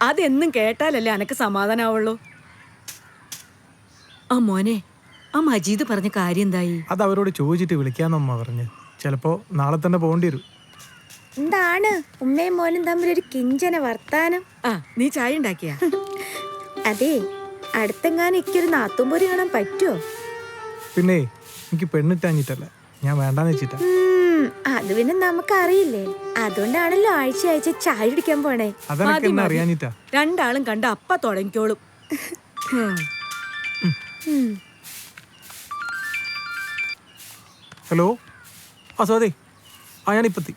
അതെന്നും കേട്ടാലല്ലേ അനക്ക് സമാധാനാവുള്ളൂ. ആ മോനെ, ആ മജീദ് പറഞ്ഞ കാര്യം എന്തായി? അത് അവരോട് ചോദിച്ചിട്ട് വിളിക്കാന്നമ്മ പറഞ്ഞ്. ചിലപ്പോ നാളെ തന്നെ പോകേണ്ടി വരും. എന്താണ് ഉമ്മയും മോനും തമ്മിലൊരു കിഞ്ചന വർത്താനം? ആ, നീ ചായ ഉണ്ടാക്കിയാ? അതെ, അടുത്തെങ്ങാനും എനിക്കൊരു നാത്തുംപൊരി കാണാൻ പറ്റുമോ? പിന്നെ എനിക്ക് പെണ്ണിട്ടാഞ്ഞിട്ടല്ല, ഞാൻ വേണ്ടാന്ന് വെച്ചിട്ടാ. അത് പിന്നെ നമുക്കറിയില്ലേ, അതുകൊണ്ടാണല്ലോ ആഴ്ച ആഴ്ച ചായ കുടിക്കാൻ പോണേ. അതെനിക്ക് എന്നെ അറിയാഞ്ഞിട്ടാ. രണ്ടാളും കണ്ട അപ്പ തുടങ്ങിക്കോളും. ഹലോ, ആ സ്വാതി, ആ ഞാനിപ്പത്തി